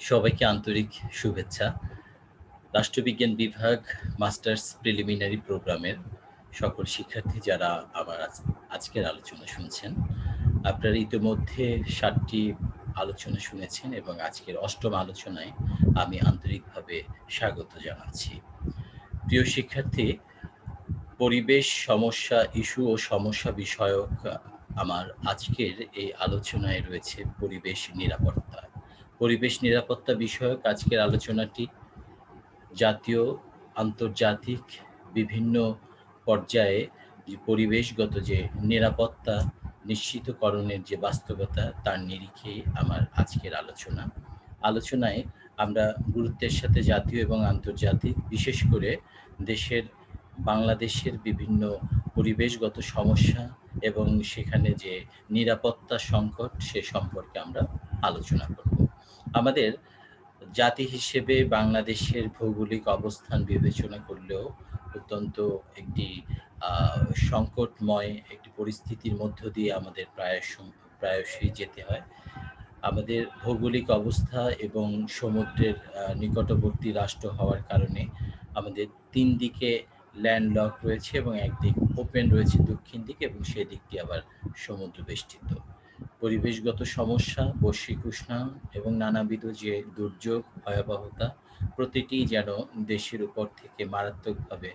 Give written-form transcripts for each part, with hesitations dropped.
সবাইকে আন্তরিক শুভেচ্ছা। রাষ্ট্রবিজ্ঞান বিভাগ মাস্টার্স প্রিলিমিনারি প্রোগ্রামের সকল শিক্ষার্থী যারা আমার আজকের আলোচনা শুনছেন, আপনারা ইতিমধ্যে ৭ টি আলোচনা শুনেছেন এবং আজকের ৮ম আলোচনায় আমি আন্তরিকভাবে স্বাগত জানাচ্ছি। প্রিয় শিক্ষার্থী, পরিবেশ সমস্যা, ইস্যু ও সমস্যা বিষয়ক আমার আজকের এই আলোচনায় রয়েছে পরিবেশ নিরাপত্তা। পরিবেশ নিরাপত্তা বিষয়ক আজকের আলোচনাটি জাতীয়, আন্তর্জাতিক বিভিন্ন পর্যায়ে যে পরিবেশগত যে নিরাপত্তা নিশ্চিতকরণের যে বাস্তবতা, তার নিরিখেই আমার আজকের আলোচনা। আলোচনায় আমরা গুরুত্বের সাথে জাতীয় এবং আন্তর্জাতিক, বিশেষ করে দেশের বাংলাদেশের বিভিন্ন পরিবেশগত সমস্যা এবং সেখানে যে নিরাপত্তা সংকট, সে সম্পর্কে আমরা আলোচনা করব। আমাদের জাতি হিসেবে বাংলাদেশের ভৌগোলিক অবস্থান বিবেচনা করলেও অত্যন্ত একটি আ সংকটময় একটি পরিস্থিতির মধ্য দিয়ে আমাদের প্রায়শই যেতে হয়। আমাদের ভৌগোলিক অবস্থা এবং সমুদ্রের নিকটবর্তী রাষ্ট্র হওয়ার কারণে আমাদের ৩ দিকে ল্যান্ডলক রয়েছে এবং একদিক ওপেন রয়েছে দক্ষিণ দিকে এবং সেদিকটি আবার সমুদ্র বেষ্টিত। পরিবেশগত সমস্যা, বৈশ্বিক উষ্ণায়ন এবং নানাবিধ যে দুর্যোগ, ভয়াবহতা, প্রতিটিই যেন দেশের উপর থেকে মারাত্মকভাবে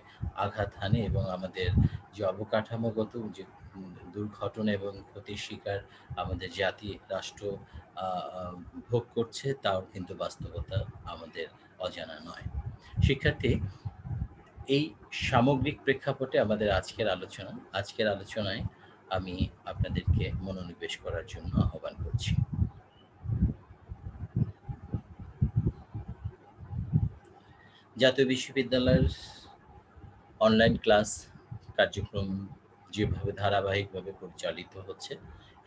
আঘাত হানে এবং আমাদের যে অবকাঠামোগত যে দুর্ঘটনা এবং ক্ষতির শিকার আমাদের জাতি, রাষ্ট্র আ আ ভোগ করছে, তাও কিন্তু বাস্তবতা আমাদের অজানা নয়। শিক্ষার্থী, এই সামগ্রিক প্রেক্ষাপটে আমাদের আজকের আলোচনা। আজকের আলোচনায় আমি আপনাদেরকে মনোনিবেশ করার জন্য আহ্বান করছি। জাতীয় বিশ্ববিদ্যালয়ের অনলাইন ক্লাস কার্যক্রম যেভাবে ধারাবাহিকভাবে পরিচালিত হচ্ছে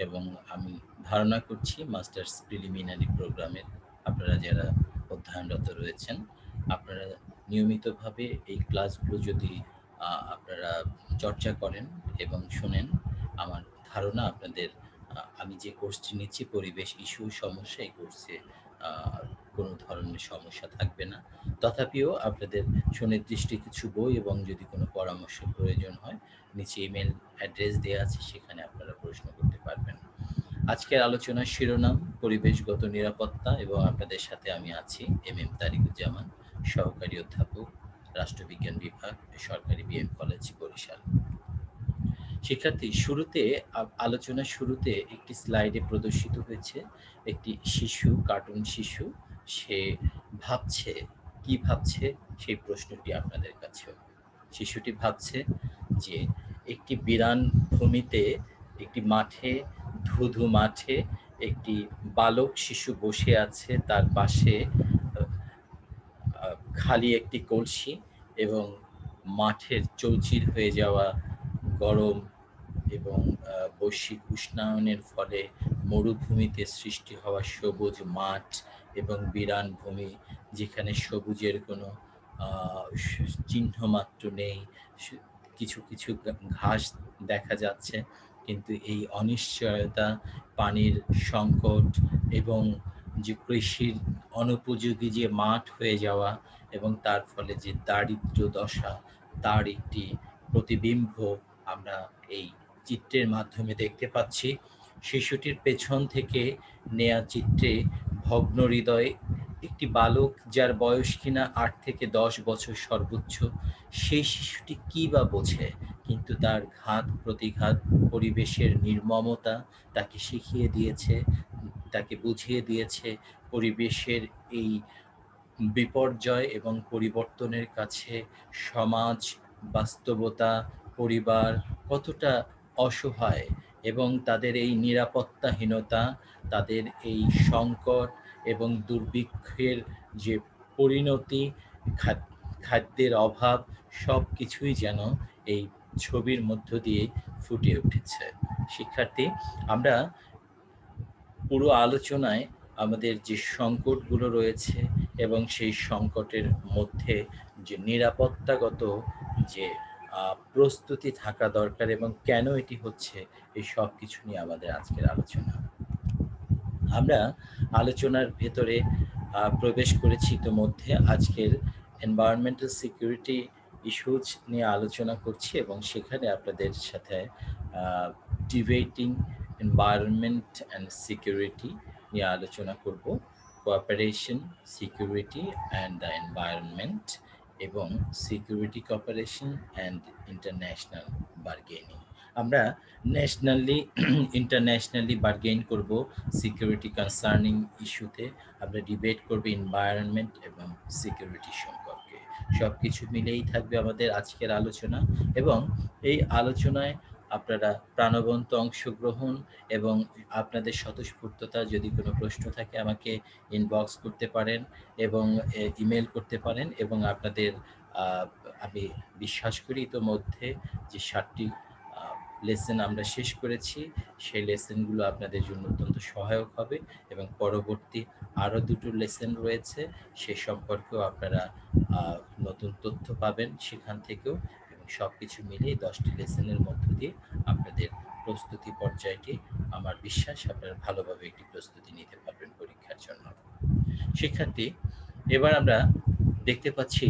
এবং আমি ধারণা করছি মাস্টার্স প্রিলিমিনারি প্রোগ্রামের আপনারা যারা অধ্যয়নরত রয়েছেন, আপনারা নিয়মিতভাবে এই ক্লাসগুলো যদি আপনারা চর্চা করেন এবং শোনেন, আমার ধারণা আপনাদের আমি যে কোর্সটি নিচ্ছি পরিবেশ ইস্যু সমস্যা, এই কোর্সে আ কোনো ধরনের সমস্যা থাকবে না। তথাপিও আপনাদের সুনির্দিষ্ট কিছু বই এবং যদি কোনো পরামর্শের প্রয়োজন হয়, নিচে ইমেইল অ্যাড্রেস দেয়া আছে, সেখানে আপনারা প্রশ্ন করতে পারবেন। আজকের আলোচনার শিরোনাম পরিবেশগত নিরাপত্তা এবং আপনাদের সাথে আমি আছি এম তারিকুজ্জামান, সহকারী অধ্যাপক, রাষ্ট্রবিজ্ঞান বিভাগ, সরকারি বিএম কলেজ, বরিশাল। শিক্ষার্থী, শুরুতে আলোচনার শুরুতে একটি স্লাইডে প্রদর্শিত হয়েছে একটি শিশু, কার্টুন শিশু। সে ভাবছে, কি ভাবছে? সেই প্রশ্নটি আপনাদের কাছেও। শিশুটি ভাবছে যে একটি বিরান ভূমিতে, একটি মাঠে, ধুধু মাঠে একটি বালক শিশু বসে আছে। তার পাশে আ আ খালি একটি কলসি এবং মাঠের চৌচির হয়ে যাওয়া গরম এবং বৈশ্বিক উষ্ণায়নের ফলে মরুভূমিতে সৃষ্টি হওয়া সবুজ মাঠ এবং বিরান ভূমি, যেখানে সবুজের কোনো আ চিহ্নমাত্র নেই। সু কিছু, কিছু ঘাস দেখা যাচ্ছে। কিন্তু এই অনিশ্চয়তা, পানির সংকট এবং যে কৃষির অনুপযোগী যে মাঠ হয়ে যাওয়া এবং তার ফলে যে দারিদ্র্য দশা, তার একটি প্রতিবিম্ব আমরা এই চিত্রের মাধ্যমে দেখতে পাচ্ছি। শিশুটির পেছন থেকে নেয়া চিত্রে ভগ্ন হৃদয়ে একটি বালক, যার বয়স কিনা ৮ থেকে ১০ বছর সর্বোচ্চ, সেই শিশুটি কী বা বোঝে? কিন্তু তার ঘাত প্রতিঘাত, পরিবেশের নির্মমতা তাকে শিখিয়ে দিয়েছে, তাকে বুঝিয়ে দিয়েছে পরিবেশের এই বিপর্যয় এবং পরিবর্তনের কাছে সমাজ, বাস্তবতা, পরিবার কতটা অসহায় এবং তাদের এই নিরাপত্তাহীনতা, তাদের এই সংকট এবং দুর্ভিক্ষের যে পরিণতি, খাদ খাদ্যের অভাব, সবকিছুই যেন এই ছবির মধ্য দিয়ে ফুটে উঠেছে। শিক্ষার্থী, আমরা পুরো আলোচনায় আমাদের যে সংকটগুলো রয়েছে এবং সেই সংকটের মধ্যে যে নিরাপত্তাগত যে প্রস্তুতি থাকা দরকার এবং কেন এটি হচ্ছে, এই সবকিছু নিয়ে আমাদের আজকের আলোচনা। আমরা আলোচনার ভেতরে প্রবেশ করেছি ইতোমধ্যে। আজকের এনভায়রনমেন্টাল সিকিউরিটি ইস্যুজ নিয়ে আলোচনা করছি এবং সেখানে আপনাদের সাথে ডিবেটিং এনভায়রনমেন্ট অ্যান্ড সিকিউরিটি নিয়ে আলোচনা করব। Cooperation, security and the environment এবং security cooperation and international bargaining. আমরা ন্যাশনালি ইন্টারন্যাশনালি বার্গেইন করব সিকিউরিটি কনসার্নিং ইস্যুতে। আমরা ডিবেট করব এনভায়রনমেন্ট এবং সিকিউরিটি সম্পর্কে। সবকিছু মিলেই থাকবে আমাদের আজকের আলোচনা এবং এই আলোচনায় আপনারা প্রাণবন্ত অংশগ্রহণ এবং আপনাদের স্বতঃস্ফূর্ততা, যদি কোনো প্রশ্ন থাকে আমাকে ইনবক্স করতে পারেন এবং ইমেল করতে পারেন এবং আপনাদের আমি বিশ্বাস করি ইতোমধ্যে যে ৭টি লেসন আমরা শেষ করেছি। সেই লেসনগুলো আপনাদের জন্য অত্যন্ত সহায়ক হবে এবং পরবর্তী আরও ২টো লেসন রয়েছে, সে সম্পর্কেও আপনারা নতুন তথ্য পাবেন সেখান থেকেও। এবং সব কিছু মিলিয়ে ১০টি লেসনের মধ্য দিয়ে আপনাদের প্রস্তুতি পর্যায়টি, আমার বিশ্বাস আপনারা ভালোভাবে একটি প্রস্তুতি নিতে পারবেন পরীক্ষার জন্য। শিক্ষার্থী, এবার আমরা দেখতে পাচ্ছি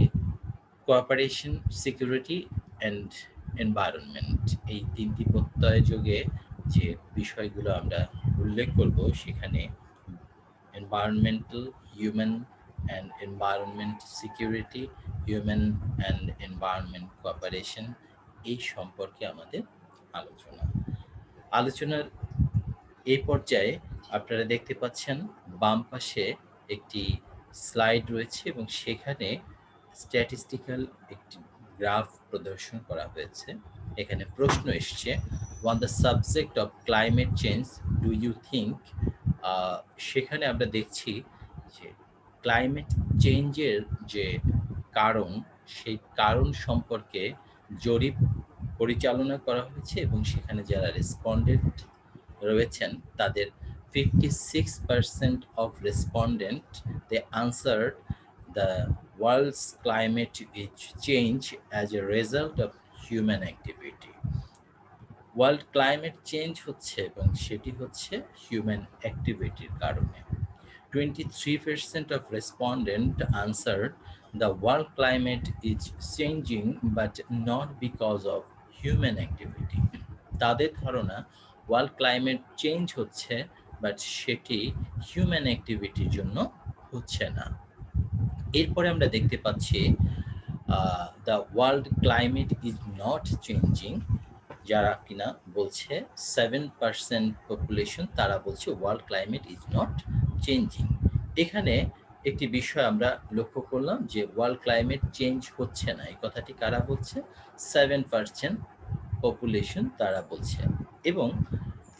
কোঅপারেশন, সিকিউরিটি অ্যান্ড এনভায়রনমেন্ট, এই ৩টি প্রত্যয় যোগে যে বিষয়গুলো আমরা উল্লেখ করব, সেখানে environmental, human and environment security, human and environment cooperation, এই সম্পর্কে আমাদের আলোচনার এই পর্যায়ে আপনারা দেখতে পাচ্ছেন বাম পাশে একটি স্লাইড রয়েছে এবং সেখানে স্ট্যাটিস্টিক্যাল একটি গ্রাফ প্রদর্শন করা হয়েছে। এখানে প্রশ্ন এসছে, on the subject of climate change do you think. সেখানে আমরা দেখছি যে ক্লাইমেট চেঞ্জের যে কারণ, সেই কারণ সম্পর্কে জরিপ পরিচালনা করা হয়েছে এবং সেখানে যারা রেসপন্ডেন্ট রয়েছেন তাদের 56% of respondent they answered the world's climate is change as a result of human activity. World climate change হচ্ছে এবং সেটি হচ্ছে হিউম্যান অ্যাক্টিভিটির কারণে। 23% of respondent answered the world climate is changing but not because of human activity. তাদের ধারণা world climate change হচ্ছে, but সেটি human অ্যাক্টিভিটির জন্য হচ্ছে না। এরপরে আমরা দেখতে পাচ্ছি the world climate is not changing, যারা কিনা বলছে 7% পপুলেশন, তারা বলছে world climate is not changing. এখানে একটি বিষয় আমরা লক্ষ্য করলাম যে ওয়ার্ল্ড ক্লাইমেট চেঞ্জ হচ্ছে না, এই কথাটি কারা বলছে? 7% পপুলেশন তারা বলছে এবং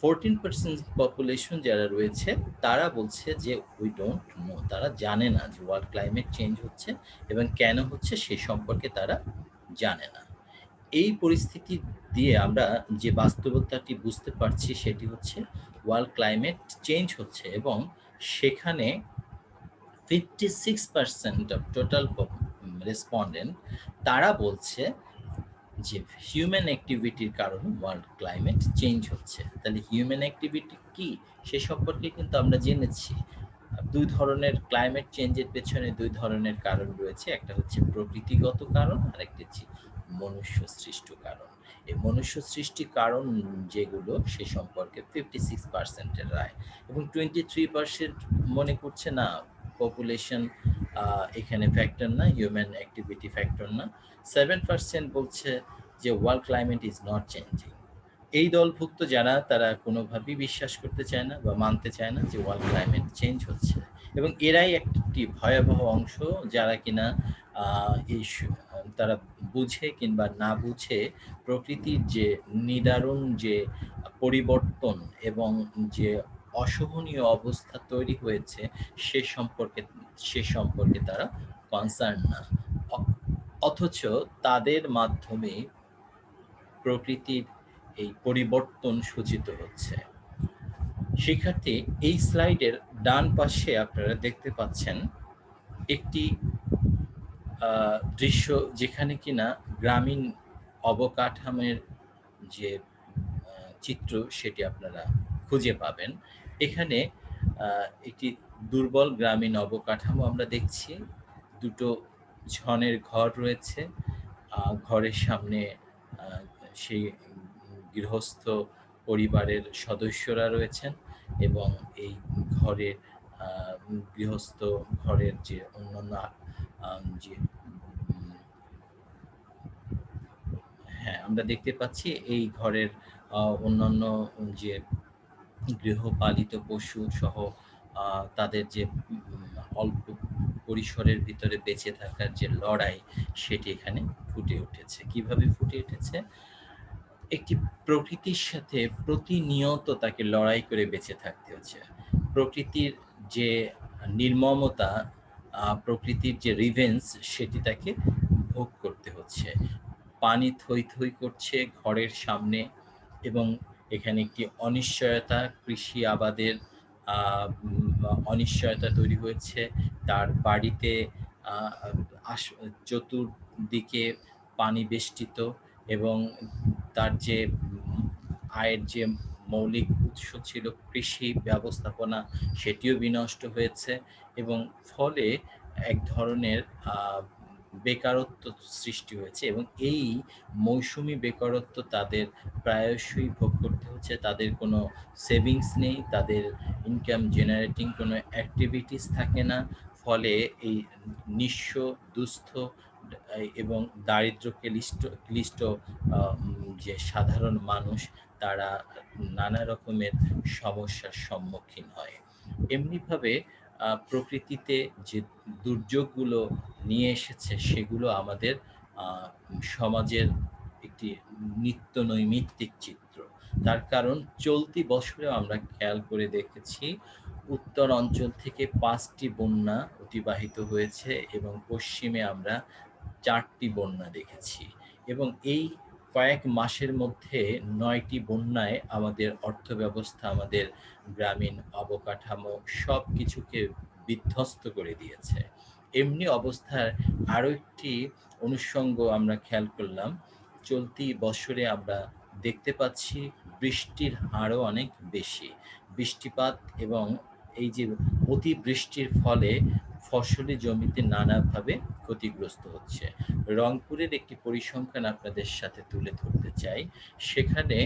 14% পপুলেশন যারা রয়েছে তারা বলছে যে উই ডোন্ট নো, তারা জানে না যে ওয়ার্ল্ড ক্লাইমেট চেঞ্জ হচ্ছে এবং কেন হচ্ছে সে সম্পর্কে তারা জানে না। এই পরিস্থিতি দিয়ে আমরা যে বাস্তবতাটি বুঝতে পারছি সেটি হচ্ছে ওয়ার্ল্ড ক্লাইমেট চেঞ্জ হচ্ছে এবং সেখানে 56% অফ টোটাল রেসপন্ডেন্ট তারা বলছে যে হিউম্যান অ্যাক্টিভিটির কারণে ওয়ার্ল্ড ক্লাইমেট চেঞ্জ হচ্ছে। তাহলে হিউম্যান অ্যাক্টিভিটি কি সে সম্পর্কে কিন্তু আমরা জেনেছি। ২ ধরনের ক্লাইমেট চেঞ্জের পেছনে ২ ধরনের কারণ রয়েছে। একটা হচ্ছে প্রকৃতিগত কারণ, আরেকটি হচ্ছে মনুষ্য সৃষ্ট কারণ। এই মনুষ্য সৃষ্টি কারণ যেগুলো সে সম্পর্কে 56% এর রায় এবং 23% মনে করছে না পপুলেশন এখানে ফ্যাক্টর না, হিউম্যান অ্যাক্টিভিটি ফ্যাক্টর না। 7% বলছে যে world climate is not changing. এই দলভুক্ত যারা, তারা কোনোভাবেই বিশ্বাস করতে চায় না বা মানতে চায় না যে ওয়ার্ল্ড ক্লাইমেট চেঞ্জ হচ্ছে এবং এরাই একটি ভয়াবহ অংশ যারা কিনা এই তারা বুঝে কিংবা না বুঝে প্রকৃতির যে নিদারুণ যে পরিবর্তন এবং যে অসহনীয় অবস্থা তৈরি হয়েছে সে সম্পর্কে তারা কনসার্ন না, অথচ তাদের মাধ্যমে প্রকৃতির এই পরিবর্তন সূচিত হচ্ছে। শিক্ষার্থী, এই স্লাইডের ডান পাশে আপনারা দেখতে পাচ্ছেন একটি দৃশ্য যেখানে কিনা গ্রামীণ অবকাঠামোর যে চিত্র সেটি আপনারা খুঁজে পাবেন। এখানে একটি দুর্বল গ্রামীণ অবকাঠামো আমরা দেখছি। দুটো ছনের ঘর রয়েছে। ঘরের সামনে আ সেই গৃহস্থ পরিবারের সদস্যরা রয়েছেন এবং এই ঘরের আ গৃহস্থ ঘরের যে অন্যান্য যে হ্যাঁ, আমরা দেখতে পাচ্ছি এই ঘরের অন্যান্য যে গৃহপালিত পশু সহ তাদের যে অল্প পরিসরের ভিতরে বেঁচে থাকার যে লড়াই, সেটি এখানে ফুটে উঠেছে। কিভাবে ফুটে উঠেছে? একটি প্রকৃতির সাথে প্রতিনিয়ত তাকে লড়াই করে বেঁচে থাকতে হচ্ছে। প্রকৃতির যে নির্মমতা, প্রকৃতির যে রিভেঞ্জ, সেটি তাকে ভোগ করতে হচ্ছে। পানি থই, থই করছে ঘরের সামনে এবং এখানে একটি অনিশ্চয়তা, কৃষি আবাদের আ উম অনিশ্চয়তা তৈরি হয়েছে। তার বাড়িতে আ আস চতুর্দিকে পানি বেষ্টিত এবং তার যে আয়ের যে মৌলিক উৎস ছিল কৃষি ব্যবস্থাপনা, সেটিও বিনষ্ট হয়েছে এবং ফলে এক ধরনের আ বেকারত্ব সৃষ্টি হয়েছে এবং এই মৌসুমি বেকারত্ব তাদের প্রায়শই ভোগ করতে হচ্ছে। তাদের কোনো সেভিংস নেই, তাদের ইনকাম জেনারেটিং কোনো অ্যাক্টিভিটিস থাকে না। ফলে এই নিঃস্ব, দুস্থ এবং ক্লিষ্ট যে সাধারণ মানুষ, তারা নানা রকমের সমস্যার সম্মুখীন হয়। এমনিভাবে প্রকৃতিতে যে দুর্যোগগুলো নিয়ে এসেছে, সেগুলো আমাদের আ সমাজের একটি নিত্য নৈমিত্তিক চিত্র। তার কারণ চলতি বছরেও আমরা খেয়াল করে দেখেছি, উত্তর অঞ্চল থেকে ৫ টি বন্যা অতিবাহিত হয়েছে এবং পশ্চিমে আমরা ৪ টি বন্যা দেখেছি এবং এই কয়েক মাসের মধ্যে ৯ টি বন্যায় আমাদের অর্থব্যবস্থা, আমাদের গ্রামীণ অবকাঠামো সবকিছুকে বিধ্বস্ত করে দিয়েছে। এমনি অবস্থার আরো একটি অনুষঙ্গ আমরা খেয়াল করলাম। চলতি বৎসরে আমরা দেখতে পাচ্ছি বৃষ্টির হারও অনেক বেশি। বৃষ্টিপাত এবং এই যে অতিবৃষ্টির ফলে ফসলি জমিতে নানাভাবে ক্ষতিগ্রস্ত হচ্ছে। রংপুরের একটি পরিসংখ্যান আপনাদের সাথে তুলে ধরতে চাই। সেখানে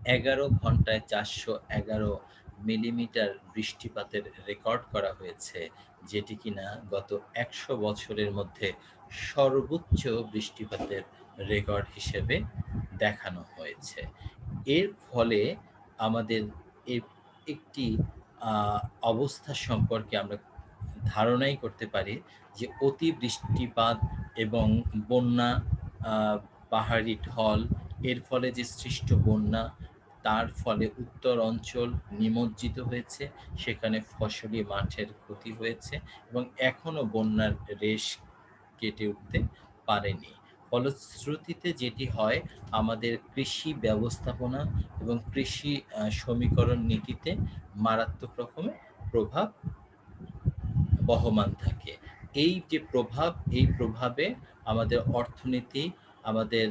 ১১ ঘন্টায় ৪১১ মিলিমিটার বৃষ্টিপাতের রেকর্ড করা হয়েছে, যেটি কিনা গত ১০০ বছরের মধ্যে সর্বোচ্চ বৃষ্টিপাতের রেকর্ড হিসেবে দেখানো হয়েছে। এর ফলে আমাদের এ একটি আ অবস্থা সম্পর্কে আমরা ধারণাই করতে পারি যে অতি বৃষ্টিপাত এবং বন্যা, আ পাহাড়ি ঢল, এর ফলে যে সৃষ্ট বন্যা, তার ফলে উত্তর অঞ্চল নিমজ্জিত হয়েছে। সেখানে ফসলি মাঠের ক্ষতি হয়েছে এবং এখনো বন্যার রেশ কেটে উঠতে পারেনি। ফলশ্রুতিতে যেটি হয়, আমাদের কৃষি ব্যবস্থাপনা এবং কৃষি সমীকরণ নীতিতে মারাত্মক রকমের প্রভাব বহমান থাকে। এই যে প্রভাব, এই প্রভাবে আমাদের অর্থনীতি, আমাদের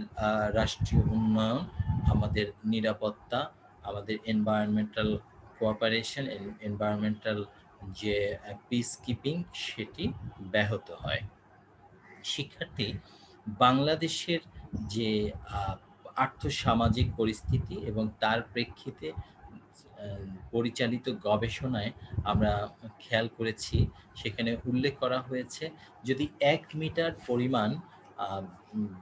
রাষ্ট্রীয় উন্নয়ন, আমাদের নিরাপত্তা, আমাদের এনভায়রনমেন্টাল কোঅপারেশন, এনভায়রনমেন্টাল যে পিস কিপিং, সেটি ব্যাহত হয়। শিক্ষার্থী, বাংলাদেশের যে আ আর্থসামাজিক পরিস্থিতি এবং তার প্রেক্ষিতে আ পরিচালিত গবেষণায় আমরা খেয়াল করেছি, সেখানে উল্লেখ করা হয়েছে যদি ১ মিটার পরিমাণ আ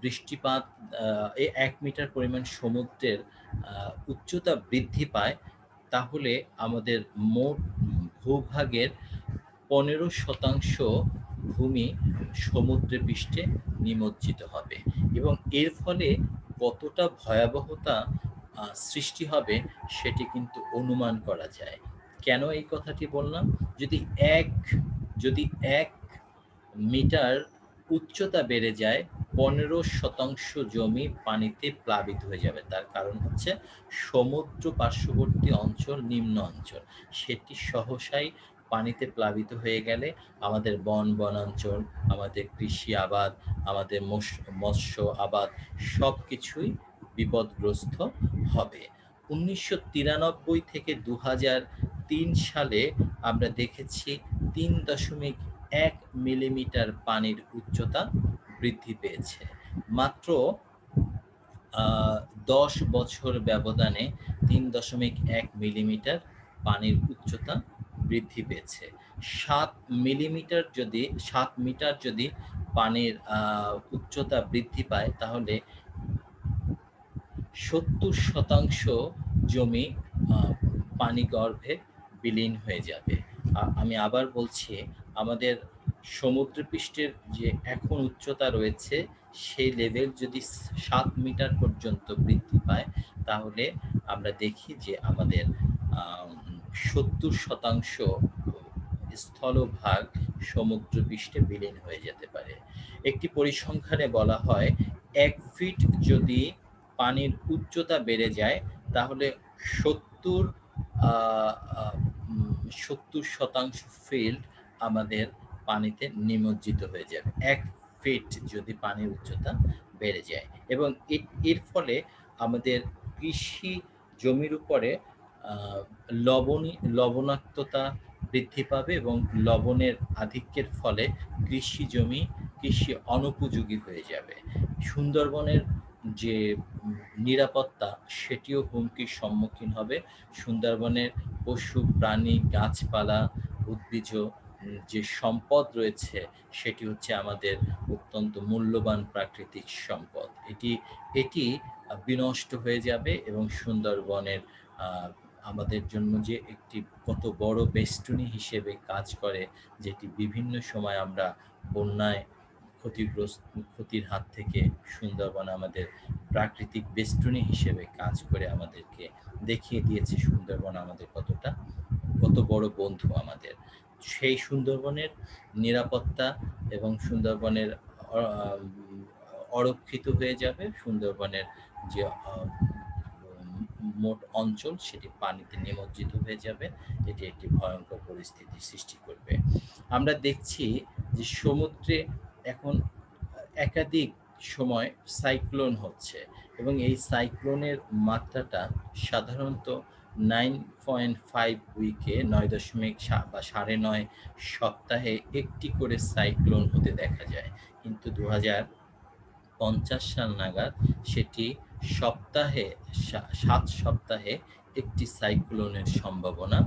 বৃষ্টিপাত, আ এ ১ মিটার পরিমাণ সমুদ্রের আ উচ্চতা বৃদ্ধি পায়, তাহলে আমাদের মোট ভূভাগের ১৫% ভূমি সমুদ্রে পৃষ্ঠে নিমজ্জিত হবে এবং এর ফলে কতটা ভয়াবহতা সৃষ্টি হবে, সেটি কিন্তু অনুমান করা যায়। কেন এই কথাটি বললাম? যদি এক যদি ১ মিটার উচ্চতা বেড়ে যায়, ১৫% জমি পানিতে প্লাবিত হয়ে যাবে। তার কারণ হচ্ছে সমুদ্র পার্শ্ববর্তী অঞ্চল, নিম্ন অঞ্চল। সেটি সহসাই পানিতে প্লাবিত হয়ে গেলে আমাদের বনাঞ্চল, আমাদের কৃষি আবাদ, আমাদের মৎস্য আবাদ সবকিছুই বিপদগ্রস্ত হবে। ১৯৯৩ থেকে ২০০০ সালে আমরা দেখেছি ৩.১ মিলিমিটার পানির উচ্চতা বৃদ্ধি পেয়েছে। মাত্র আ ১০ বছর ব্যবধানে ৩.১ মিলিমিটার পানির উচ্চতা বৃদ্ধি পেয়েছে। ৭ মিলিমিটার যদি ৭ মিটার যদি পানির উচ্চতা বৃদ্ধি পায়, তাহলে ৭০% জমি আ পানিগর্ভে বিলীন হয়ে যাবে। আমি আবার বলছি, আমাদের সমুদ্রপৃষ্ঠের যে এখন উচ্চতা রয়েছে, সেই লেভেল যদি ৭ মিটার পর্যন্ত বৃদ্ধি পায়, তাহলে আমরা দেখি যে আমাদের আম ৭০% স্থলভাগ সমুদ্রপৃষ্ঠে বিলীন হয়ে যেতে পারে। একটি পরিসংখ্যানে বলা হয়, ১ ফিট যদি পানির উচ্চতা বেড়ে যায়, তাহলে ৭০ আ আ উম ৭০% ফিল্ড আমাদের পানিতে নিমজ্জিত হয়ে যাবে। ১ ফিট যদি পানির উচ্চতা বেড়ে যায়, এবং এর ফলে আমাদের কৃষি জমির উপরে আ লবণাক্ততা বৃদ্ধি পাবে, এবং লবণের আধিক্যের ফলে কৃষি অনুপযোগী হয়ে যাবে। সুন্দরবনের যে নিরাপত্তা, সেটিও হুমকির সম্মুখীন হবে। সুন্দরবনের পশু, প্রাণী, গাছপালা, উদ্ভিজ্জ যে সম্পদ রয়েছে, সেটি হচ্ছে আমাদের অত্যন্ত মূল্যবান প্রাকৃতিক সম্পদ। এটি বিনষ্ট হয়ে যাবে, এবং সুন্দরবনের আ আমাদের জন্য যে একটি কত বড় বেষ্টনী হিসেবে কাজ করে, যেটি বিভিন্ন সময় আমরা বন্যায় ক্ষতির হাত থেকে সুন্দরবন আমাদের প্রাকৃতিক বেষ্টনী হিসেবে কাজ করে আমাদেরকে দেখিয়ে দিয়েছে সুন্দরবন আমাদের কত বড় বন্ধু আমাদের। সেই সুন্দরবনের নিরাপত্তা এবং সুন্দরবনের অ অরক্ষিত হয়ে যাবে। সুন্দরবনের যে মোট অঞ্চল, সেটি পানিতে নিমজ্জিত হয়ে যাবে। এটি একটি ভয়ংকর পরিস্থিতির সৃষ্টি করবে। আমরা দেখছি যে সমুদ্রে এখন একাধিক সময় সাইক্লোন হচ্ছে, এবং এই সাইক্লোনের মাত্রাটা সাধারণত 9.5 উইকে ৯ বা ৯.৫ সপ্তাহে একটি করে সাইক্লোন হতে দেখা যায়। কিন্তু ২০৫০ সাল নাগাদ সেটি সপ্তাহে ৭ সপ্তাহে একটি সাইক্লোনের সম্ভাবনা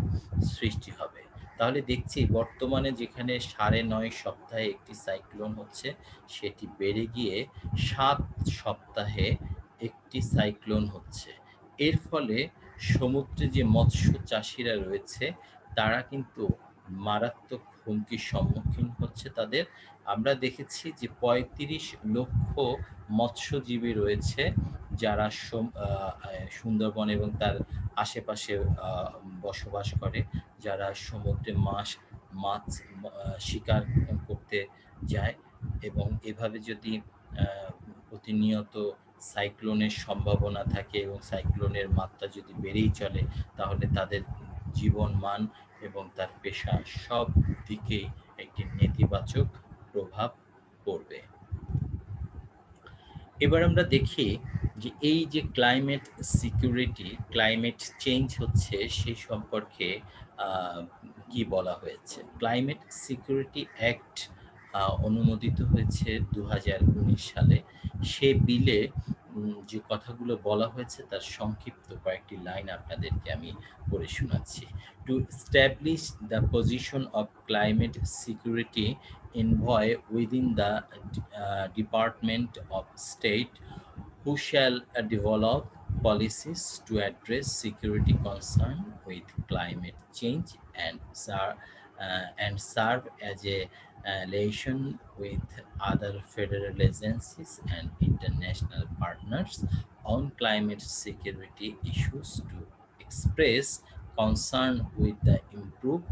সৃষ্টি হবে। তাহলে দেখছি বর্তমানে যেখানে ৯.৫ সপ্তাহে একটি সাইক্লোন হচ্ছে, সেটি বেড়ে গিয়ে ৭ সপ্তাহে একটি সাইক্লোন হচ্ছে। এর ফলে সমুদ্রে যে মৎস্য চাষীরা রয়েছে, তারা কিন্তু মারাত্মক হুমকির সম্মুখীন হচ্ছে তাদের। আমরা দেখেছি যে ৩৫ লক্ষ মৎস্যজীবী রয়েছে, যারা সুন্দরবন এবং তার আশেপাশে বসবাস করে, যারা সমুদ্রে মাছ শিকার করতে যায়, এবং এভাবে যদি প্রতিনিয়ত সাইক্লোনের সম্ভাবনা থাকে এবং সাইক্লোনের মাত্রা যদি বেড়েই চলে, তাহলে তাদের জীবনমান এবং তার পেশা সব দিকেই একটি নেতিবাচক প্রভাব পড়বে। এবার আমরা দেখি যে এই যে ক্লাইমেট চেঞ্জ হচ্ছে, সেই সম্পর্কে কি বলা হয়েছে। ক্লাইমেট সিকিউরিটি অ্যাক্ট অনুমোদিত হয়েছে ২০১৯ সালে। সে বিলে যে কথাগুলো বলা হয়েছে, তার সংক্ষিপ্ত কয়েকটি লাইন আপনাদেরকে আমি পড়ে শোনাচ্ছি। To establish the position of climate security envoy within the Department of State, who shall develop policies to address security concern with climate change, and serve as a liaison with other federal agencies and international partners on climate security issues, to express concern with the improved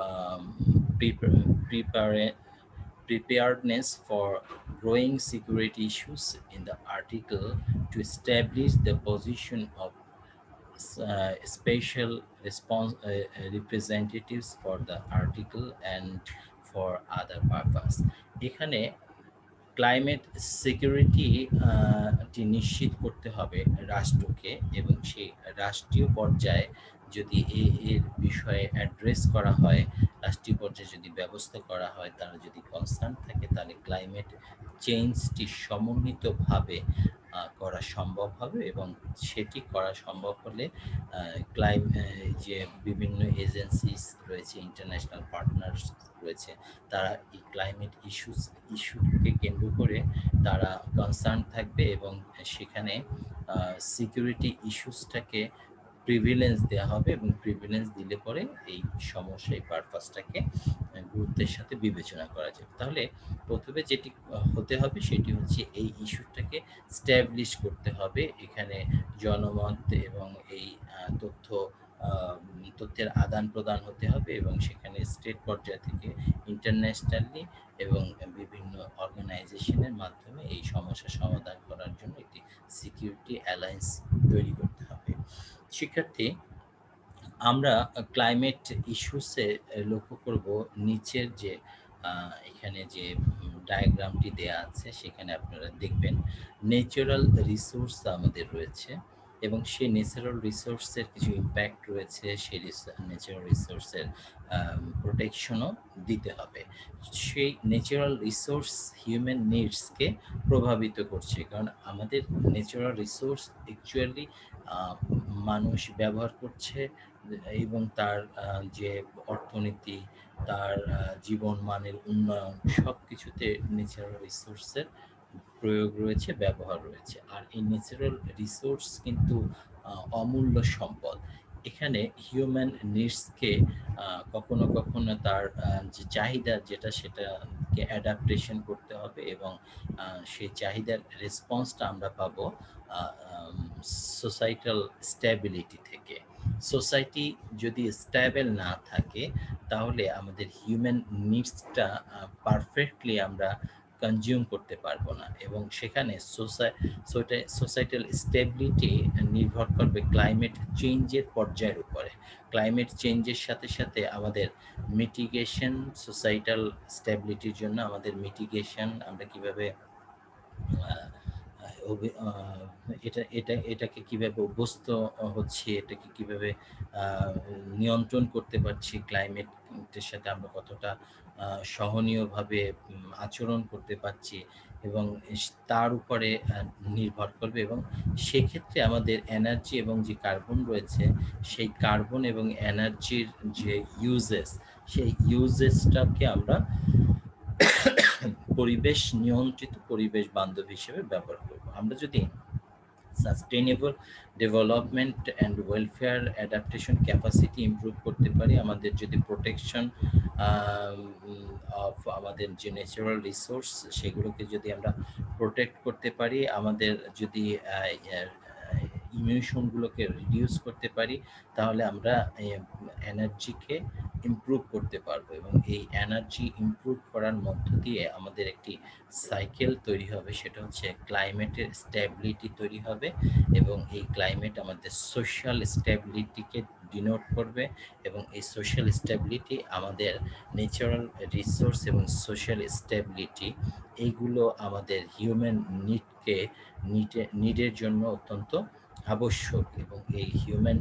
um, preparedness for growing security issues in the article, to establish the position of special representatives for the article and for other purpose. এখানে climate security টি নিশ্চিত করতে হবে রাষ্ট্রকে, এবং সেই রাষ্ট্রীয় পর্যায়ে যদি এর বিষয়ে অ্যাড্রেস করা হয়, রাষ্ট্রীয় পর্যায়ে যদি ব্যবস্থা করা হয়, তারা যদি কনসার্ন থাকে, তাহলে ক্লাইমেট চেঞ্জটি সমন্বিতভাবে করা সম্ভব হবে। এবং সেটি করা সম্ভব হলে যে বিভিন্ন এজেন্সিস রয়েছে, ইন্টারন্যাশনাল পার্টনার্স রয়েছে, তারা এই ক্লাইমেট ইস্যুকে কেন্দ্র করে তারা কনসার্ন থাকবে, এবং সেখানে সিকিউরিটি ইস্যুসটাকে প্রিভিলেন্স দেওয়া হবে, এবং প্রিভিলেন্স দিলে পরে এই সমস্যা, এই পারপাসটাকে গুরুত্বের সাথে বিবেচনা করা যাবে। তাহলে প্রথমে যেটি হতে হবে সেটি হচ্ছে এই ইস্যুটাকে স্ট্যাবলিশ করতে হবে। এখানে জনমত এবং এই তথ্য তথ্যের আদান প্রদান হতে হবে, এবং সেখানে স্টেট পর্যায় থেকে ইন্টারন্যাশনালি এবং বিভিন্ন অর্গানাইজেশনের মাধ্যমে এই সমস্যা সমাধান করার জন্য একটি সিকিউরিটি অ্যালায়েন্স তৈরি করতে হবে। শিক্ষার্থী, আমরা ক্লাইমেট ইস্যুসে লক্ষ্য করব নিচের যে এখানে যে ডায়াগ্রামটি দেয়া আছে, সেখানে আপনারা দেখবেন ন্যাচারাল রিসোর্স আমাদের রয়েছে, এবং সেই ন্যাচারাল রিসোর্সের কিছু ইম্প্যাক্ট রয়েছে, সেই ন্যাচারাল রিসোর্সের প্রোটেকশনও দিতে হবে। সেই ন্যাচারাল রিসোর্স হিউম্যান নিডসকে প্রভাবিত করছে, কারণ আমাদের ন্যাচারাল রিসোর্স অ্যাকচুয়ালি মানুষ ব্যবহার করছে, এবং তার যে অর্থনীতি, তার জীবনমানের উন্নয়ন, সব কিছুতে ন্যাচারাল রিসোর্সের প্রয়োগ রয়েছে, ব্যবহার রয়েছে। আর এই ন্যাচারাল রিসোর্স কিন্তু অমূল্য সম্পদ। এখানে হিউম্যান নিডসকে কখনো কখনো তার যে চাহিদা যেটা, সেটাকে অ্যাডাপ্টেশন করতে হবে, এবং সেই চাহিদার রেসপন্সটা আমরা পাবো সোসাইটাল স্ট্যাবিলিটি থেকে। সোসাইটি যদি স্ট্যাবল না থাকে, তাহলে আমাদের হিউম্যান নিডসটা পারফেক্টলি আমরা কনজিউম করতে পারবো না, এবং সেখানে সোসাইটাল স্টেবিলিটি নির্ভর করবে ক্লাইমেট চেঞ্জের পর্যায়ের উপরে। ক্লাইমেট চেঞ্জের সাথে সাথে আমাদের মিটিগেশন, সোসাইটাল স্টেবিলিটির জন্য আমাদের মিটিগেশন, আমরা কিভাবে এটাকে কিভাবে অভ্যস্ত হচ্ছি, এটাকে কিভাবে নিয়ন্ত্রণ করতে পারছি, ক্লাইমেটের সাথে আমরা কতটা সহনীয়ভাবে আচরণ করতে পারছি, এবং তার উপরে নির্ভর করবে। এবং সেক্ষেত্রে আমাদের এনার্জি এবং যে কার্বন রয়েছে, সেই কার্বন এবং এনার্জির যে ইউজেস, সেই ইউজেসটাকে আমরা পরিবেশ নিয়ন্ত্রিত, পরিবেশ বান্ধব হিসেবে ব্যবহার করব। আমরা যদি sustainable development and welfare adaptation capacity improve করতে পারি, আমাদের যদি প্রোটেকশন অফ আমাদের যে ন্যাচারাল রিসোর্স, সেগুলোকে যদি আমরা প্রোটেক্ট করতে পারি, আমাদের যদি ইমিউশনগুলোকে রিডিউস করতে পারি, তাহলে আমরা এনার্জিকে ইমপ্রুভ করতে পারবো, এবং এই এনার্জি ইমপ্রুভ করার মধ্য দিয়ে আমাদের একটি সাইকেল তৈরি হবে, সেটা হচ্ছে ক্লাইমেটের স্ট্যাবিলিটি তৈরি হবে, এবং এই ক্লাইমেট আমাদের সোশ্যাল স্ট্যাবিলিটিকে ডিনোট করবে, এবং এই সোশ্যাল স্ট্যাবিলিটি আমাদের ন্যাচারাল রিসোর্স এবং সোশ্যাল স্ট্যাবিলিটি, এইগুলো আমাদের হিউম্যান নিডের জন্য অত্যন্ত আবশ্যক। এবং এই হিউম্যান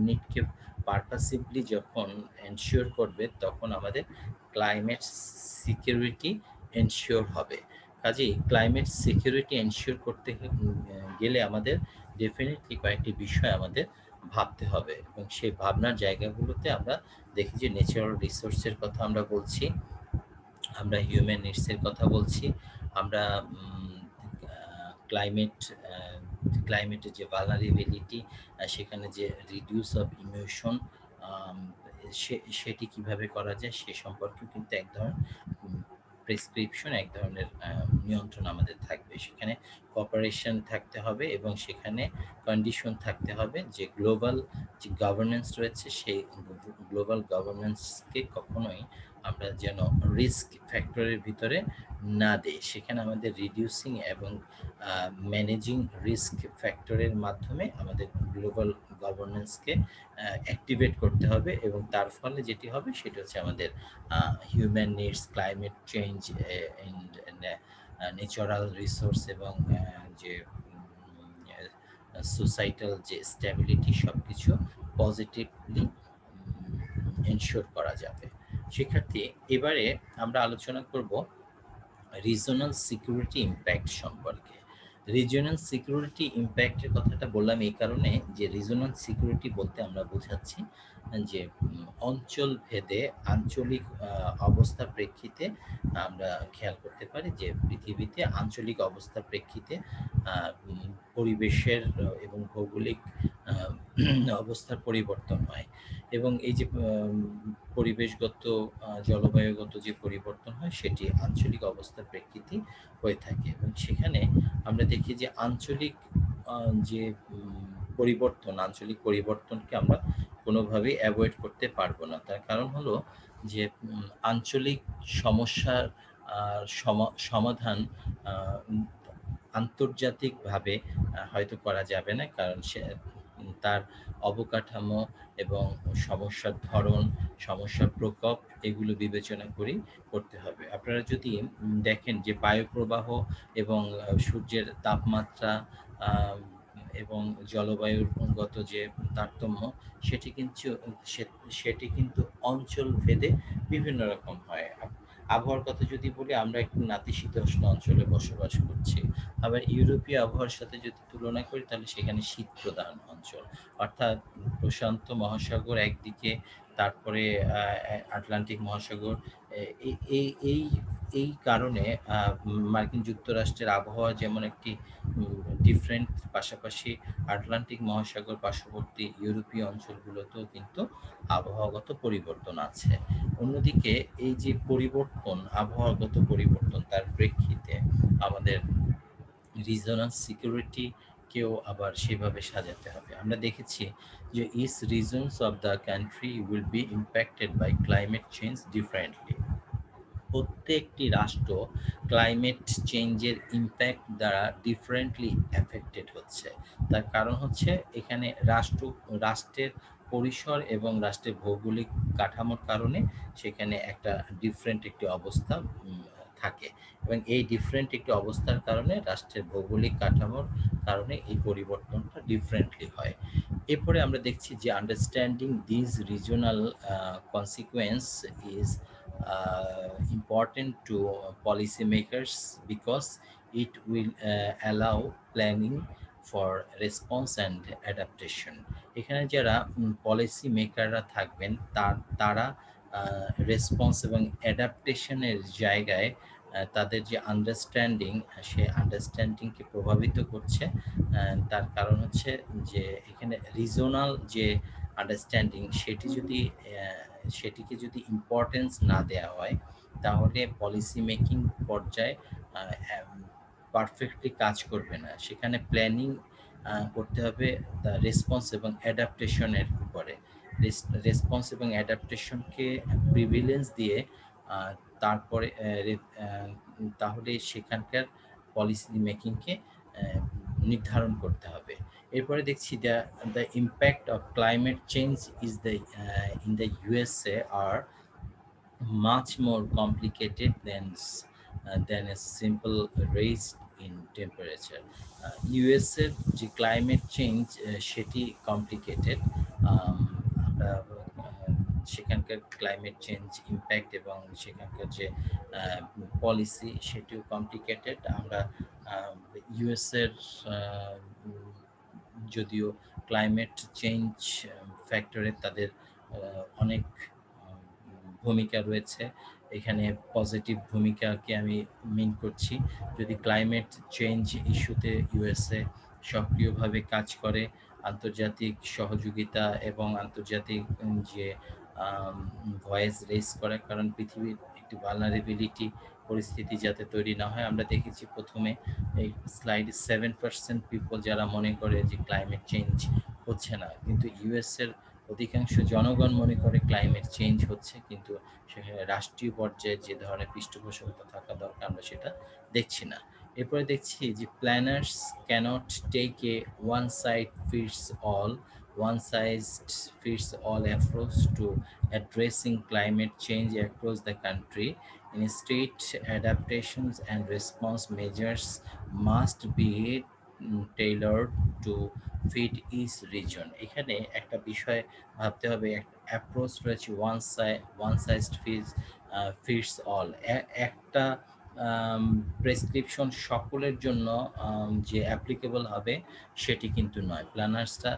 নিডকে পারপাসিভলি যখন এনশিওর করবে, তখন আমাদের ক্লাইমেট সিকিউরিটি এনশিওর হবে। কাজেই ক্লাইমেট সিকিউরিটি এনশিওর করতে গেলে আমাদের ডেফিনেটলি কয়েকটি বিষয় আমাদের ভাবতে হবে, এবং সেই ভাবনার জায়গাগুলোতে আমরা দেখি যে ন্যাচারাল রিসোর্সের কথা আমরা বলছি, আমরা হিউম্যান নিডসের কথা বলছি, আমরা ক্লাইমেটের যে ভালনারেবিলিটি, সেখানে যে রিডিউস অফ ইমিউশন, সেটি কিভাবে করা যায় সে সম্পর্কেও কিন্তু এক ধরনের প্রেসক্রিপশন, এক ধরনের নিয়ন্ত্রণ আমাদের থাকবে। সেখানে কোঅপারেশন থাকতে হবে, এবং সেখানে কন্ডিশন থাকতে হবে যে গ্লোবাল যে গভর্নেন্স রয়েছে, সেই গ্লোবাল গভর্নেন্সকে কখনোই আমরা যেন রিস্ক ফ্যাক্টরের ভিতরে না দেই। সেখানে আমাদের রিডিউসিং এবং ম্যানেজিং রিস্ক ফ্যাক্টরের মাধ্যমে আমাদের গ্লোবাল গভর্নেন্সকে অ্যাক্টিভেট করতে হবে, এবং তার ফলে যেটি হবে সেটি হচ্ছে আমাদের human needs, climate change natural resource এবং যে সোসাইটাল যে স্ট্যাবিলিটি সবকিছু পজিটিভলি এনশিওর করা যাবে। শিক্ষার্থী, এবারে আমরা আলোচনা করব রিজনাল সিকিউরিটি ইম্প্যাক্ট সম্পর্কে। রিজনাল সিকিউরিটি ইম্প্যাক্টের কথাটা বললাম এই কারণে যে রিজনাল সিকিউরিটি বলতে আমরা বোঝাচ্ছি যে অঞ্চল ভেদে আঞ্চলিক অবস্থার প্রেক্ষিতে আমরা খেয়াল করতে পারি যে পৃথিবীতে আঞ্চলিক অবস্থার প্রেক্ষিতে পরিবেশের এবং ভৌগোলিক আহ, অবস্থার পরিবর্তন হয় এবং এই যে পরিবেশগত জলবায়ুগত যে পরিবর্তন হয় সেটি আঞ্চলিক অবস্থার প্রেক্ষিতেই হয়ে থাকে এবং সেখানে আমরা দেখি যে আঞ্চলিক যে আঞ্চলিক পরিবর্তনকে আমরা কোনোভাবেই অ্যাভয়েড করতে পারবো না। তার কারণ হলো যে আঞ্চলিক সমস্যার সমাধান আন্তর্জাতিকভাবে হয়তো করা যাবে না, কারণ সে তার অবকাঠামো এবং সমস্যার ধরন, সমস্যার প্রকোপ এগুলো বিবেচনা করেই করতে হবে। আপনারা যদি দেখেন যে বায়ুপ্রবাহ এবং সূর্যের তাপমাত্রা আহ, এবং জলবায়ুগত যে তারতম্য সেটি কিন্তু সেটি কিন্তু অঞ্চল ভেদে বিভিন্ন রকম হয়। আবহাওয়ার কথা যদি বলি, আমরা একটু নাতিশীতোষ্ণ অঞ্চলে বসবাস করছি। আবার ইউরোপীয় আবহাওয়ার সাথে যদি তুলনা করি তাহলে সেখানে শীত প্রধান অঞ্চল, অর্থাৎ প্রশান্ত মহাসাগর একদিকে, তারপরে আটলান্টিক মহাসাগর। এই এই এই এই কারণে মার্কিন যুক্তরাষ্ট্রের আবহাওয়া যেমন একটি ডিফারেন্ট, পাশাপাশি আটলান্টিক মহাসাগর পার্শ্ববর্তী ইউরোপীয় অঞ্চলগুলোতেও কিন্তু আবহাওয়াগত পরিবর্তন আছে। অন্যদিকে এই যে পরিবর্তন, আবহাওয়াগত পরিবর্তন, তার প্রেক্ষিতে আমাদের রিজনাল সিকিউরিটি কেও আবার সেভাবে সাজাতে হবে। আমরা দেখেছি যে each regions of the country will be impacted by climate change differently. প্রত্যেকটি রাষ্ট্র ক্লাইমেট চেঞ্জের ইম্প্যাক্ট দ্বারা ডিফারেন্টলি এফেক্টেড হচ্ছে। তার কারণ হচ্ছে এখানে রাষ্ট্রের পরিসর এবং রাষ্ট্রের ভৌগোলিক কাঠামোর কারণে সেখানে একটা ডিফারেন্ট একটি অবস্থা থাকে এবং এই ডিফারেন্ট একটি অবস্থার কারণে রাষ্ট্রের ভৌগোলিক কাঠামোর কারণে এই পরিবর্তনটা ডিফারেন্টলি হয়। এরপরে আমরা দেখছি যে understanding this regional consequence is important to policymakers because it will allow planning for response and adaptation. এখানে যারা পলিসি মেকাররা থাকবেন তারা রেসপন্স এবং অ্যাডাপ্টেশনের জায়গায় তাদের যে আন্ডারস্ট্যান্ডিং, সে আন্ডারস্ট্যান্ডিংকে প্রভাবিত করছে। তার কারণ হচ্ছে যে এখানে রিজনাল যে আন্ডারস্ট্যান্ডিং সেটিকে যদি ইম্পর্টেন্স না দেওয়া হয় তাহলে পলিসি মেকিং পর্যায়ে পারফেক্টলি কাজ করবে না। সেখানে প্ল্যানিং করতে হবে দ্য রেসপন্স এবং অ্যাডাপ্টেশনের উপরে। রেসপন্স এবং অ্যাডাপ্টেশনকে প্রিভিলেন্স দিয়ে তারপরে তাহলে সেখানকার পলিসি মেকিংকে নির্ধারণ করতে হবে। এরপরে দেখছি the impact of climate change is the in the USA are much more complicated than a simple raise in temperature. US এর যে ক্লাইমেট চেঞ্জ সেটি কমপ্লিকেটেড। আমরা সেখানকার ক্লাইমেট চেঞ্জ ইম্প্যাক্ট এবং সেখানকার যে পলিসি সেটিও কমপ্লিকেটেড। আমরা ইউএস এর যদিও ক্লাইমেট চেঞ্জ ফ্যাক্টরে তাদের অনেক ভূমিকা রয়েছে, এখানে পজিটিভ ভূমিকাকে আমি মিন করছি। যদি ক্লাইমেট চেঞ্জ ইস্যুতে ইউএসএ সক্রিয়ভাবে কাজ করে, আন্তর্জাতিক সহযোগিতা এবং আন্তর্জাতিক যে ভয়েস রেজ করে, কারণ পৃথিবীর একটি ভালনারেবিলিটি পরিস্থিতি যাতে তৈরি না হয়। আমরা দেখেছি প্রথমে এই স্লাইড 7% পিপল যারা মনে করে যে ক্লাইমেট চেঞ্জ হচ্ছে না, কিন্তু ইউএসএর অধিকাংশ জনগণ মনে করে ক্লাইমেট চেঞ্জ হচ্ছে, কিন্তু সেখানে রাষ্ট্রীয় পর্যায়ে যে ধরনের পৃষ্ঠপোষকতা থাকা দরকার আমরা সেটা দেখছি না। এরপরে দেখছি যে planners cannot take a one side fits all one-size-fits-all approach to addressing climate change across the country. Instead, adaptations and response measures must be tailored to fit each region. এখানে একটা বিষয় ভাবতে হবে, অ্যাপ্রোচ রয়েছে ওয়ান সাইজ ফিটস অল। একটা prescription সকলের জন্য যে অ্যাপ্লিকেবল হবে সেটি কিন্তু নয়। প্ল্যানার্সরা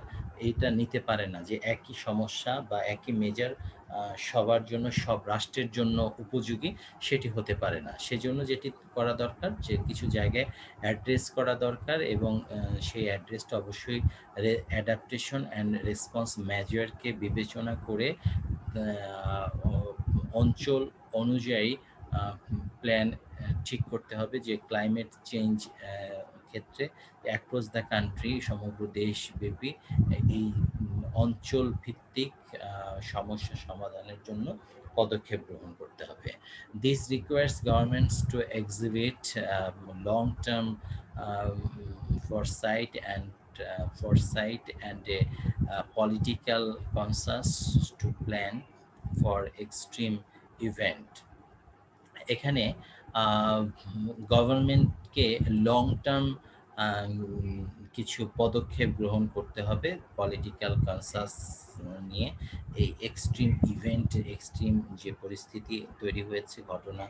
এইটা নিতে পারে না যে একই সমস্যা বা একই মেজার সবার জন্য, সব রাষ্ট্রের জন্য উপযোগী সেটি হতে পারে না। সেজন্য যেটি করা দরকার, যে কিছু জায়গায় অ্যাড্রেস করা দরকার, এবং সেই অ্যাড্রেসটা অবশ্যই অ্যাডাপ্টেশন অ্যান্ড রেসপন্স মেজারকে বিবেচনা করে অঞ্চল অনুযায়ী প্ল্যান ঠিক করতে হবে, যে ক্লাইমেট চেঞ্জ ক্ষেত্রে অ্যাক্রস দ্য কান্ট্রি, সমগ্র দেশব্যাপী এই অঞ্চল ভিত্তিক সমস্যা সমাধানের জন্য পদক্ষেপ গ্রহণ করতে হবে। This requires governments to exhibit long term foresight and a political conscious to plan for extreme event. এখানে গভর্নমেন্টকে লং টার্ম কিছু পদক্ষেপ গ্রহণ করতে হবে পলিটিক্যাল কনসাস নিয়ে। এই এক্সট্রিম ইভেন্ট, এক্সট্রিম যে পরিস্থিতি তৈরি হয়েছে, ঘটনা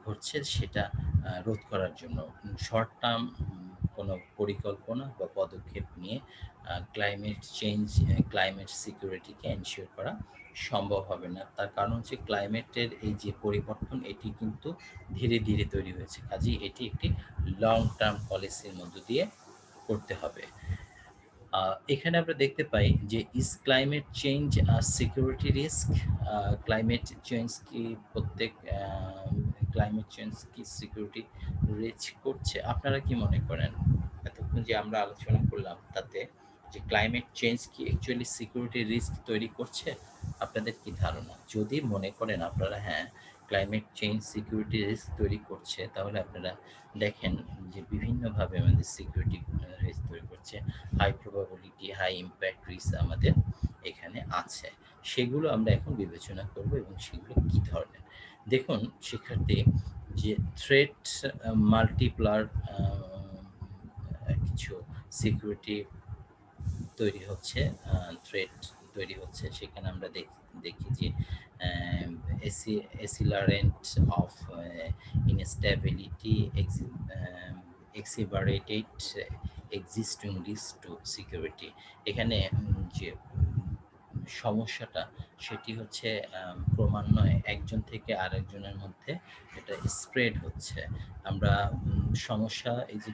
ঘটছে, সেটা রোধ করার জন্য শর্ট টার্ম কোনো পরিকল্পনা বা পদক্ষেপ নিয়ে ক্লাইমেট চেঞ্জ, ক্লাইমেট সিকিউরিটিকে এনশিওর করা সম্ভব হবে না। তার কারণ হচ্ছে ক্লাইমেটের এই যে পরিবর্তন, এটি কিন্তু ধীরে ধীরে তৈরি হয়েছে, কাজেই এটি একটি লং টার্ম পলিসির মধ্য দিয়ে করতে হবে। এখানে আমরা দেখতে পাই যে ইজ ক্লাইমেট চেঞ্জ আর সিকিউরিটি রিস্ক। ক্লাইমেট চেঞ্জ কি প্রত্যেক ক্লাইমেট চেঞ্জ কি সিকিউরিটি রিস্ক করছে? আপনারা কি মনে করেন এতক্ষণ যে আমরা আলোচনা করলাম তাতে, যে ক্লাইমেট চেঞ্জ কি অ্যাকচুয়ালি সিকিউরিটি রিস্ক তৈরি করছে? আপনাদের কি ধারণা? যদি মনে করেন আপনারা হ্যাঁ ক্লাইমেট চেঞ্জ সিকিউরিটি রিস্ক তৈরি করছে, তাহলে আপনারা দেখেন যে বিভিন্নভাবে আমাদের সিকিউরিটি রিস্ক তৈরি করছে। High probability, high impact risk আমাদের এখানে আছে, সেগুলো আমরা এখন বিবেচনা করব, এবং সেগুলো কী ধরনের। দেখুন শিক্ষার্থী, যে থ্রেট মাল্টিপ্লার কিছু সিকিউরিটি তৈরি হচ্ছে, থ্রেট তৈরি হচ্ছে, সেখানে আমরা দেখি যে accelerant of instability exacerbated existing risk to security. এখানে যে সমস্যাটা সেটি হচ্ছে ক্রমান্বয়ে একজন থেকে আরেকজনের মধ্যে এটা স্প্রেড হচ্ছে। আমরা সমস্যা, এই যে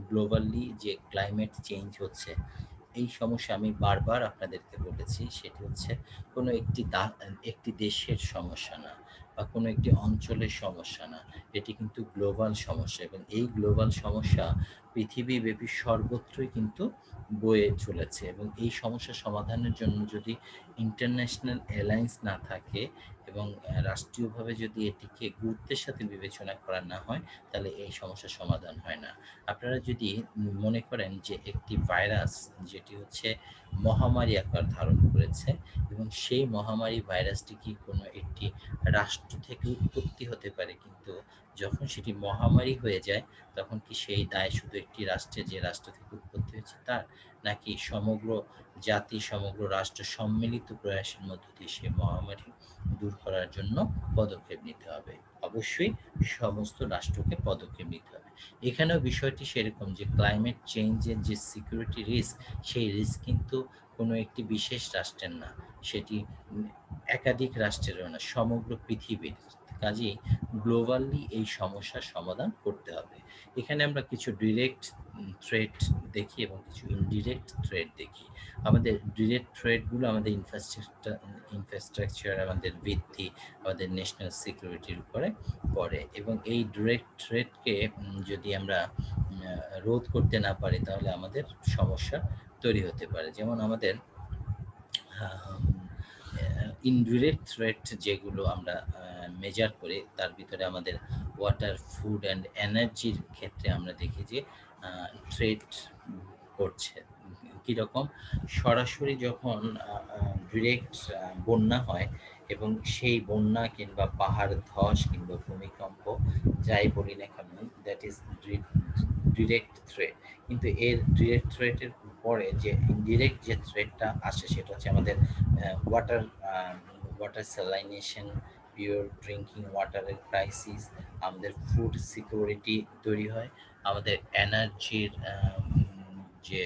গ্লোবালি যে ক্লাইমেট চেঞ্জ হচ্ছে, এই সমস্যা আমি বারবার আপনাদেরকে বলেছি, সেটি হচ্ছে কোনো একটি দেশের সমস্যা না, বা কোনো একটি অঞ্চলের সমস্যা না, এটি কিন্তু গ্লোবাল সমস্যা, এবং এই গ্লোবাল সমস্যা পৃথিবীব্যাপী সর্বত্রই কিন্তু বয়ে চলেছে। এবং এই সমস্যা সমাধানের জন্য যদি ইন্টারন্যাশনাল অ্যালায়েন্স না থাকে, এবং রাষ্ট্রীয়ভাবে যদি এটিকে গুরুত্বের সাথে বিবেচনা করা না হয়, তাহলে এই সমস্যার সমাধান হয় না। আপনারা যদি মনে করেন যে একটি ভাইরাস, যেটি হচ্ছে মহামারী আকার ধারণ করেছে, এবং সেই মহামারী ভাইরাসটি কি কোনো একটি রাষ্ট্র থেকে উৎপত্তি হতে পারে, কিন্তু যখন সেটি মহামারী হয়ে যায়, তখন কি সেই দায় শুধু একটি রাষ্ট্রের, যে রাষ্ট্র থেকে উৎপত্তি হয়েছে তার, নাকি সমগ্র জাতি, সমগ্র রাষ্ট্র সম্মিলিত প্রয়াসের মধ্য দিয়ে সেই মহামারী দূর করার জন্য পদক্ষেপ নিতে হবে? অবশ্যই সমস্ত রাষ্ট্রকে পদক্ষেপ নিতে হবে। এখানেও বিষয়টি সেরকম, যে ক্লাইমেট চেঞ্জের যে সিকিউরিটি রিস্ক, সেই রিস্ক কিন্তু কোনো একটি বিশেষ রাষ্ট্রের না, সেটি একাধিক রাষ্ট্রেরও না, সমগ্র পৃথিবীর। কাজেই গ্লোবালি এই সমস্যার সমাধান করতে হবে। এখানে আমরা কিছু ডিরেক্ট থ্রেট দেখি এবং কিছু ইনডিরেক্ট থ্রেট দেখি। আমাদের ডিরেক্ট থ্রেটগুলো আমাদের ইনফ্রাস্ট্রাকচার, আমাদের ভিত্তি, আমাদের ন্যাশনাল সিকিউরিটির উপরে পড়ে, এবং এই ডিরেক্ট থ্রেটকে যদি আমরা রোধ করতে না পারি, তাহলে আমাদের সমস্যা তৈরি হতে পারে। যেমন আমাদের ইনডিরেক্ট থ্রেট যেগুলো আমরা মেজার করি, তার ভিতরে আমাদের ওয়াটার, ফুড অ্যান্ড এনার্জির ক্ষেত্রে আমরা দেখি যে থ্রেট করছে, কিরকম? সরাসরি যখন ডিরেক্ট বন্যা হয় এবং সেই বন্যা কিংবা পাহাড় ধস কিংবা ভূমিকম্প যাই বলি না কেন, দ্যাট ইজ ডিরেক্ট থ্রেট। কিন্তু এর ডিরেক্ট থ্রেটের পরে যে ইনডিরেক্ট যে থ্রেটটা আসে সেটা হচ্ছে আমাদের water water salination, pure drinking ওয়াটারের ক্রাইসিস, আমাদের ফুড সিকিউরিটি তৈরি হয়, আমাদের এনার্জির যে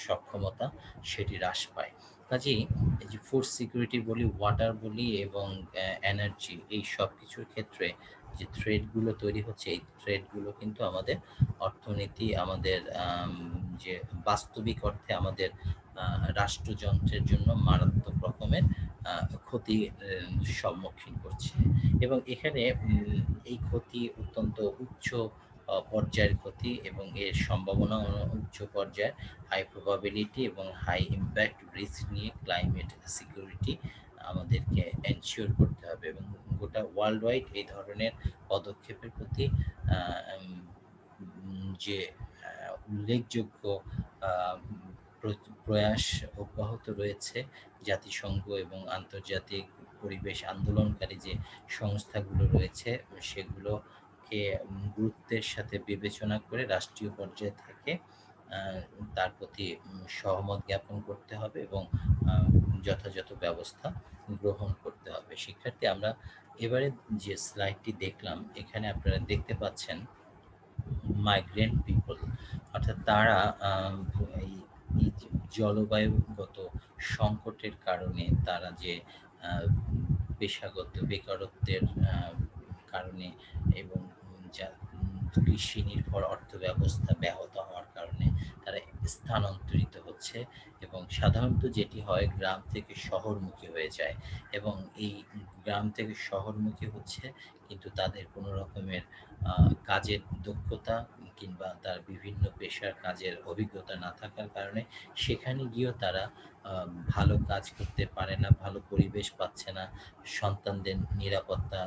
সক্ষমতা সেটি হ্রাস পায়। কাজেই এই যে ফুড সিকিউরিটি বলি, ওয়াটার বলি এবং এনার্জি, এই সব কিছুর ক্ষেত্রে যে থ্রেডগুলো তৈরি হচ্ছে, এই থ্রেডগুলো কিন্তু আমাদের অর্থনীতি, আমাদের যে বাস্তবিক অর্থে আমাদের রাষ্ট্রযন্ত্রের জন্য মারাত্মক রকমের ক্ষতির সম্মুখীন করছে। এবং এখানে এই ক্ষতি অত্যন্ত উচ্চ পর্যায়ের ক্ষতি এবং এর সম্ভাবনা উচ্চ পর্যায়ের, হাই প্রবাবিলিটি এবং হাই ইমপ্যাক্ট রিস্ক নিয়ে ক্লাইমেট সিকিউরিটি আমাদেরকে এনশিওর করতে হবে। এবং গোটা ওয়ার্ল্ড ওয়াইড এই ধরনের পদক্ষেপের প্রতি যে উল্লেখযোগ্য আহ, প্রয়াস অব্যাহত রয়েছে, জাতিসংঘ এবং আন্তর্জাতিক পরিবেশ আন্দোলনকারী যে সংস্থাগুলো রয়েছে সেগুলোকে গুরুত্বের সাথে বিবেচনা করে রাষ্ট্রীয় পর্যায় থেকে আহ, তার প্রতি সহমত জ্ঞাপন করতে হবে এবং আহ, যথাযথ ব্যবস্থা গ্রহণ করতে হবে। শিক্ষার্থী, আমরা এবারে যে স্লাইডটি দেখলাম, এখানে আপনারা দেখতে পাচ্ছেন মাইগ্রেন্ট পিপল, অর্থাৎ তারা এই এই যে জলবায়ুগত সংকটের কারণে তারা যে আহ, পেশাগত বেকারত্বের কারণে এবং যা কৃষি নির্ভর অর্থব্যবস্থা ব্যাহত হওয়ার কারণে তারা স্থানান্তরিত হচ্ছে এবং সাধারণত যেটি হয় গ্রাম থেকে শহরমুখী হয়ে যায়। এবং এই গ্রাম থেকে শহরমুখী হচ্ছে, কিন্তু তাদের কোনো রকমের কাজের দক্ষতা কিংবা তার বিভিন্ন পেশার কাজের অভিজ্ঞতা না থাকার কারণে সেখানে গিয়েও তারা ভালো কাজ করতে পারে না, ভালো পরিবেশ পাচ্ছে না, সন্তানদের নিরাপত্তা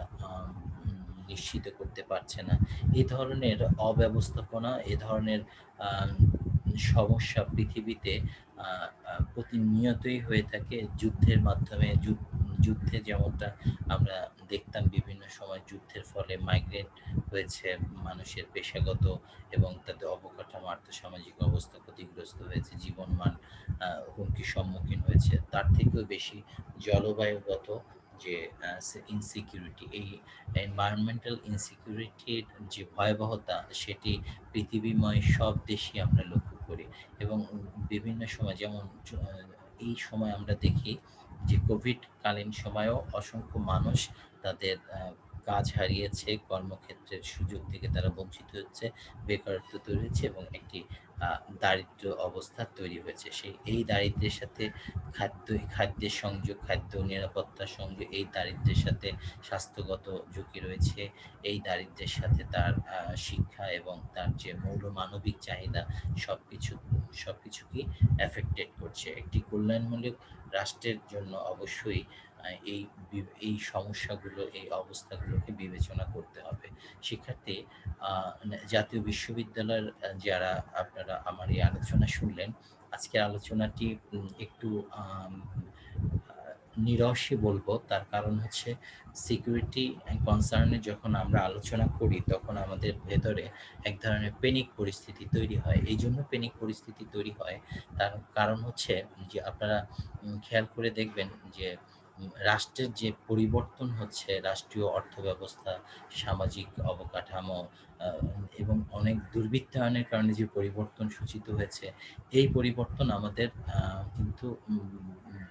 নিশ্চিত করতে পারছে না। এই ধরনের অব্যবস্থাপনা, এ ধরনের আম সমস্যা পৃথিবীতে প্রতিনিয়তই হয়ে থাকে যুদ্ধের মাধ্যমে। যুদ্ধে যেমনটা আমরা দেখতাম বিভিন্ন সময়, যুদ্ধের ফলে মাইগ্রেন্ট হয়েছে, মানুষের পেশাগত এবং তাদের অবকাঠামো আর্থসামাজিক অবস্থা ক্ষতিগ্রস্ত হয়েছে, জীবনমান হুমকির সম্মুখীন হয়েছে। তার থেকেও বেশি জলবায়ুগত যে ইনসিকিউরিটি, এই এনভায়রনমেন্টাল ইনসিকিউরিটির যে ভয়াবহতা সেটি পৃথিবীময় সব দেশই আমরা লক্ষ্য করি। এবং বিভিন্ন সময় যেমন এই সময় আমরা দেখি যে কোভিড কালীন সময়েও অসংখ্য মানুষ তাদের কাজ হারিয়েছে, কর্মক্ষেত্রের সুযোগ থেকে তারা বঞ্চিত হচ্ছে, বেকারত্ব তৈরি হচ্ছে এবং একটি দারিদ্র অবস্থা তৈরি হয়েছে। এই দারিদ্র্যের সাথে খাদ্যের সংযোগ, খাদ্য নিরাপত্তার সংযোগ, এই দারিদ্র্যের সাথে স্বাস্থ্যগত ঝুঁকি রয়েছে, এই দারিদ্র্যের সাথে তার শিক্ষা এবং তার যে মৌলমানবিক চাহিদা সবকিছু সবকিছুকেই অ্যাফেক্টেড করছে। একটি কল্যাণমূলক রাষ্ট্রের জন্য অবশ্যই এই এই সমস্যাগুলো, এই অবস্থাগুলোকে বিবেচনা করতে হবে। শিক্ষার্থী, জাতীয় বিশ্ববিদ্যালয়ের যারা আপনারা আমার এই আলোচনা শুনলেন, আজকের আলোচনাটি একটু নিরসই বলবো। তার কারণ হচ্ছে সিকিউরিটি কনসার্নে যখন আমরা আলোচনা করি তখন আমাদের ভেতরে এক ধরনের প্যানিক পরিস্থিতি তৈরি হয়। এই জন্য প্যানিক পরিস্থিতি তৈরি হয়, তার কারণ হচ্ছে যে আপনারা খেয়াল করে দেখবেন যে রাষ্ট্রের যে পরিবর্তন হচ্ছে, রাষ্ট্রীয় অর্থব্যবস্থা, সামাজিক অবকাঠামো এবং অনেক দুর্বৃত্তায়নের কারণে যে পরিবর্তন সূচিত হয়েছে, এই পরিবর্তন আমাদের কিন্তু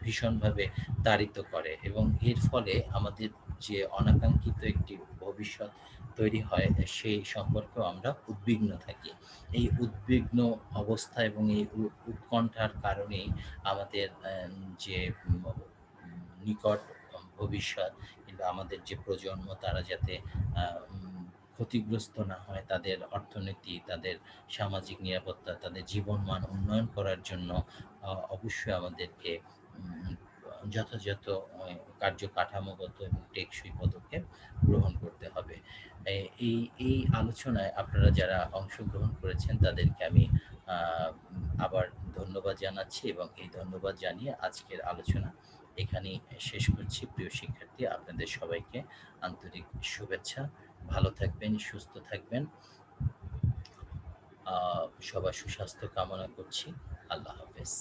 ভীষণভাবে তাড়িত করে এবং এর ফলে আমাদের যে অনাকাঙ্ক্ষিত একটি ভবিষ্যৎ তৈরি হয় সেই সম্পর্কেও আমরা উদ্বিগ্ন থাকি। এই উদ্বিগ্ন অবস্থা এবং এই উৎকণ্ঠার কারণেই আমাদের যে নিকট ভবিষ্যৎ কিংবা আমাদের যে প্রজন্ম তারা যাতে ক্ষতিগ্রস্ত না হয়, তাদের অর্থনীতি, তাদের সামাজিক নিরাপত্তা, তাদের জীবনমান উন্নয়ন করার জন্য অবশ্যই আমাদেরকে যথাযথ কার্যকাঠামোগত এবং টেকসই পদক্ষেপ গ্রহণ করতে হবে। এই এই আলোচনায় আপনারা যারা অংশগ্রহণ করেছেন তাদেরকে আমি আ আবার ধন্যবাদ জানাচ্ছি এবং এই ধন্যবাদ জানিয়ে আজকের আলোচনা এখানেই শেষ করছি। প্রিয় শিক্ষার্থী, আপনাদের সবাইকে আন্তরিক শুভেচ্ছা। ভালো থাকবেন, সুস্থ থাকবেন। আ সবার সুস্বাস্থ্য কামনা করছি। আল্লাহ হাফেজ।